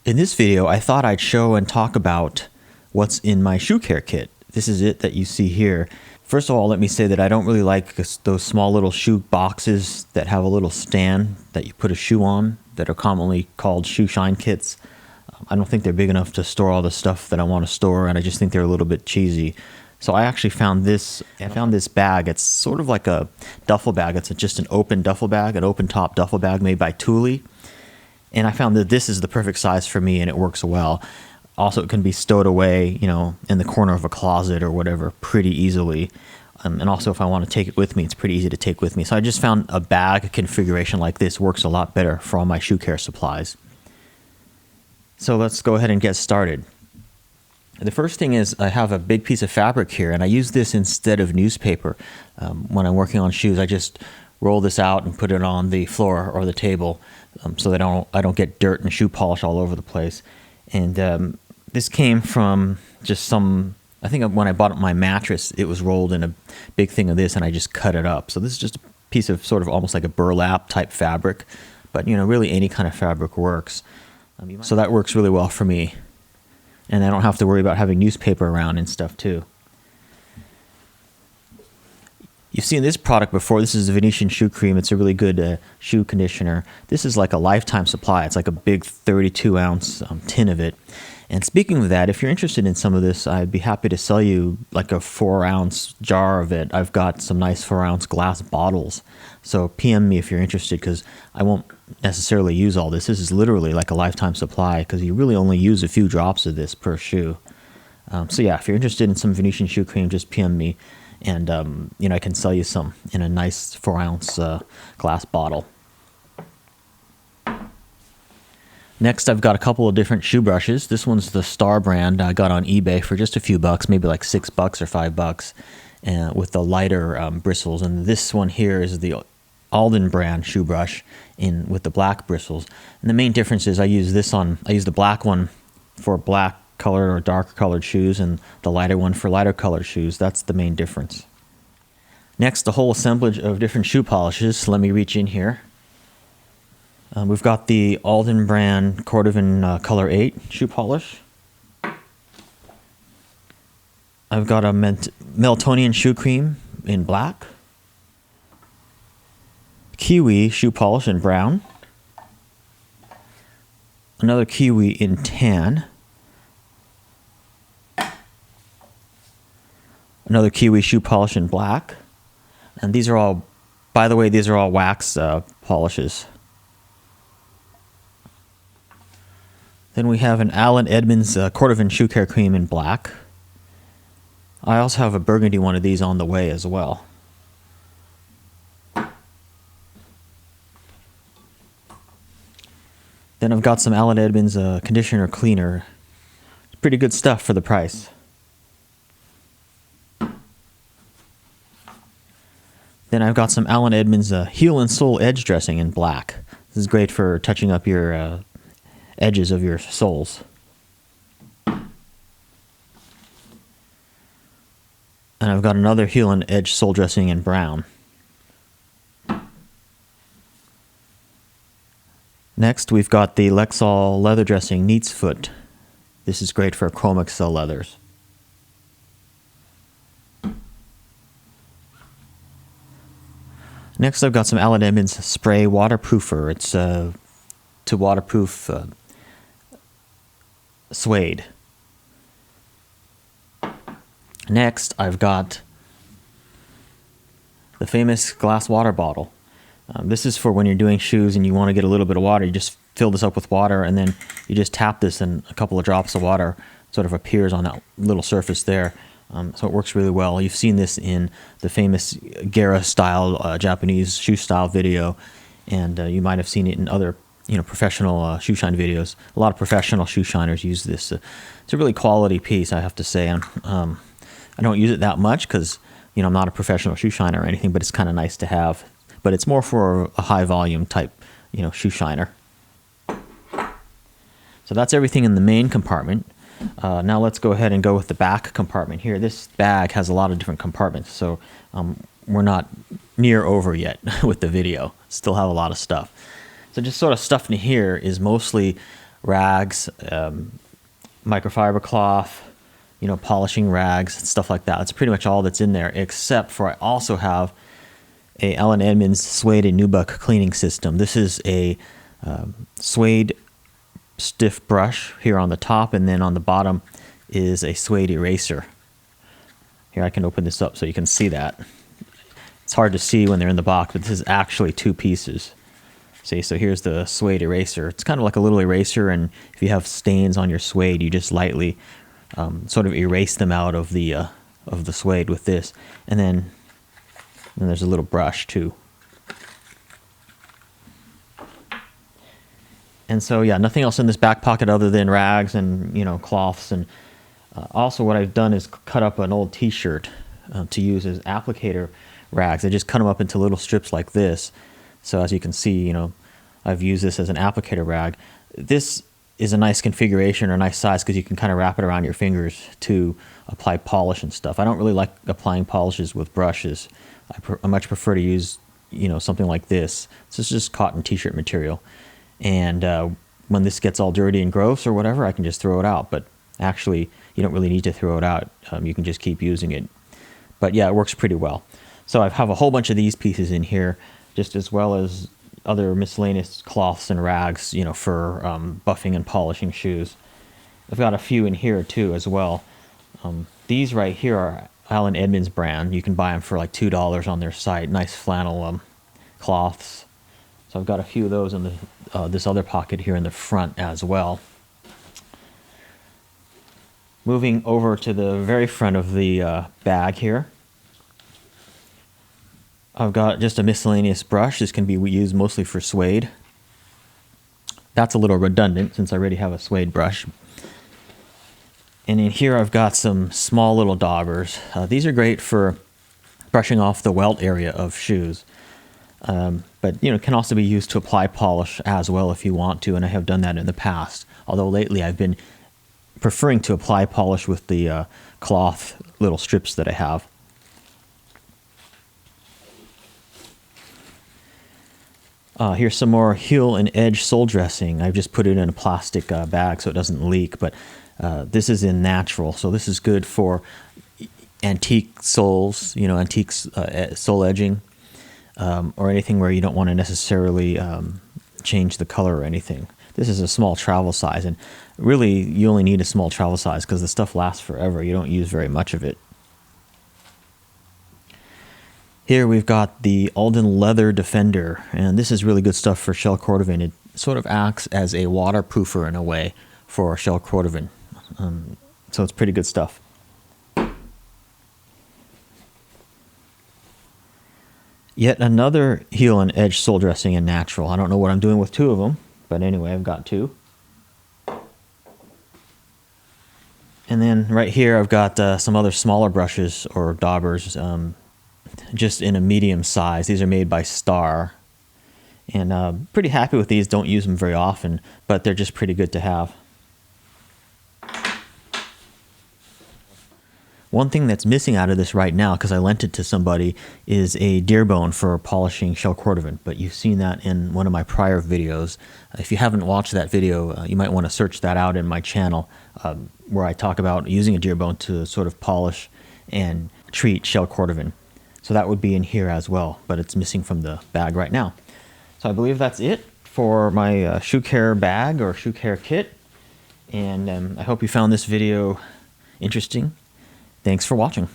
In this video, I thought I'd show and talk about what's in my shoe care kit. This is it that you see here. First of all, let me say that I don't really like those small little shoe boxes that have a little stand that you put a shoe on that are commonly called shoe shine kits. I don't think they're big enough to store all the stuff that I want to store, and I just think they're a little bit cheesy. So I actually found this. I found this bag. It's sort of like a duffel bag. It's just an open duffel bag, an open top duffel bag made by Thule. And I found that this is the perfect size for me, and it works well. Also, it can be stowed away, in the corner of a closet or whatever pretty easily. And also, if I want to take it with me, it's pretty easy to take with me. So I just found a bag configuration like this works a lot better for all my shoe care supplies. So let's go ahead and get started. The first thing is I have a big piece of fabric here, and I use this instead of newspaper. When I'm working on shoes, I just roll this out and put it on the floor or the table so that I don't get dirt and shoe polish all over the place. And this came from just I think when I bought my mattress, it was rolled in a big thing of this, and I just cut it up. So this is just a piece of sort of almost like a burlap type fabric, but really any kind of fabric works. So that works really well for me. And I don't have to worry about having newspaper around and stuff too. You've seen this product before. This is the Venetian shoe cream. It's a really good shoe conditioner. This is like a lifetime supply. It's like a big 32-ounce tin of it. And speaking of that, if you're interested in some of this, I'd be happy to sell you like a 4-ounce jar of it. I've got some nice 4-ounce glass bottles. So PM me if you're interested, because I won't necessarily use all this. This is literally like a lifetime supply, because you really only use a few drops of this per shoe. So yeah, if you're interested in some Venetian shoe cream, just PM me. And, I can sell you some in a nice 4-ounce glass bottle. Next, I've got a couple of different shoe brushes. This one's the Star brand I got on eBay for just a few bucks, maybe like $6 or $5, with the lighter bristles. And this one here is the Alden brand shoe brush with the black bristles. And the main difference is I use the black one for black colored or dark colored shoes, and the lighter one for lighter colored shoes. That's the main difference. Next, a whole assemblage of different shoe polishes. So let me reach in here. We've got the Alden brand Cordovan Color 8 shoe polish. I've got a Meltonian shoe cream in black. Kiwi shoe polish in brown. Another Kiwi in tan. Another Kiwi shoe polish in black. And these are all, by the way, wax polishes. Then we have an Allen Edmonds Cordovan shoe care cream in black. I also have a burgundy one of these on the way as well. Then I've got some Allen Edmonds conditioner cleaner. Pretty good stuff for the price. Then I've got some Allen Edmonds heel and sole edge dressing in black. This is great for touching up your edges of your soles. And I've got another heel and edge sole dressing in brown. Next, we've got the Lexol leather dressing Neat's Foot. This is great for chrome excel leathers. Next, I've got some Allen Edmonds spray waterproofer. It's to waterproof suede. Next, I've got the famous glass water bottle. This is for when you're doing shoes and you want to get a little bit of water. You just fill this up with water, and then you just tap this, and a couple of drops of water sort of appears on that little surface there. So it works really well. You've seen this in the famous Gara-style Japanese shoe-style video, and you might have seen it in other professional shoe shine videos. A lot of professional shoe shiners use this. It's a really quality piece, I have to say. I don't use it that much because I'm not a professional shoe shiner or anything, but it's kind of nice to have. But it's more for a high volume type shoe shiner. So that's everything in the main compartment. Now let's go ahead and go with the back compartment here. This bag has a lot of different compartments, so we're not near over yet with the video. Still have a lot of stuff. So just sort of stuff in here is mostly rags, microfiber cloth, polishing rags, stuff like that. That's pretty much all that's in there, except for I also have a Allen Edmonds suede and nubuck cleaning system. This is a suede stiff brush here on the top, and then on the bottom is a suede eraser. Here, I can open this up so you can see that. It's hard to see when they're in the box, but this is actually two pieces. See, so here's the suede eraser. It's kind of like a little eraser, and if you have stains on your suede, you just lightly sort of erase them out of the suede with this. And then there's a little brush too. And so, yeah, nothing else in this back pocket other than rags and, cloths. And also what I've done is cut up an old t-shirt to use as applicator rags. I just cut them up into little strips like this. So as you can see, I've used this as an applicator rag. This is a nice configuration or a nice size because you can kind of wrap it around your fingers to apply polish and stuff. I don't really like applying polishes with brushes. I much prefer to use, something like this. This is just cotton t-shirt material. And when this gets all dirty and gross or whatever, I can just throw it out. But actually, you don't really need to throw it out. You can just keep using it. But yeah, it works pretty well. So I have a whole bunch of these pieces in here, just as well as other miscellaneous cloths and rags, for buffing and polishing shoes. I've got a few in here too as well. These right here are Allen Edmonds brand. You can buy them for like $2 on their site. Nice flannel cloths. So I've got a few of those in this other pocket here in the front as well. Moving over to the very front of the bag here, I've got just a miscellaneous brush. This can be used mostly for suede. That's a little redundant since I already have a suede brush. And in here I've got some small little daubers. These are great for brushing off the welt area of shoes. But can also be used to apply polish as well if you want to, and I have done that in the past. Although lately I've been preferring to apply polish with the cloth little strips that I have. Here's some more heel and edge sole dressing. I've just put it in a plastic bag so it doesn't leak, but this is in natural, so this is good for antique soles, antique sole edging, or anything where you don't want to necessarily change the color or anything. This is a small travel size, and really you only need a small travel size because the stuff lasts forever. You don't use very much of it. Here we've got the Alden Leather Defender, and this is really good stuff for shell cordovan. It sort of acts as a waterproofer in a way for shell cordovan, so it's pretty good stuff. Yet another heel and edge sole dressing in natural. I don't know what I'm doing with two of them, but anyway, I've got two. And then right here I've got some other smaller brushes or daubers, just in a medium size. These are made by Star, and pretty happy with these. Don't use them very often, but they're just pretty good to have. One thing that's missing out of this right now, because I lent it to somebody, is a deer bone for polishing shell cordovan, but you've seen that in one of my prior videos. If you haven't watched that video, you might want to search that out in my channel, where I talk about using a deer bone to sort of polish and treat shell cordovan. So that would be in here as well, but it's missing from the bag right now. So I believe that's it for my shoe care bag or shoe care kit. And I hope you found this video interesting. Thanks for watching.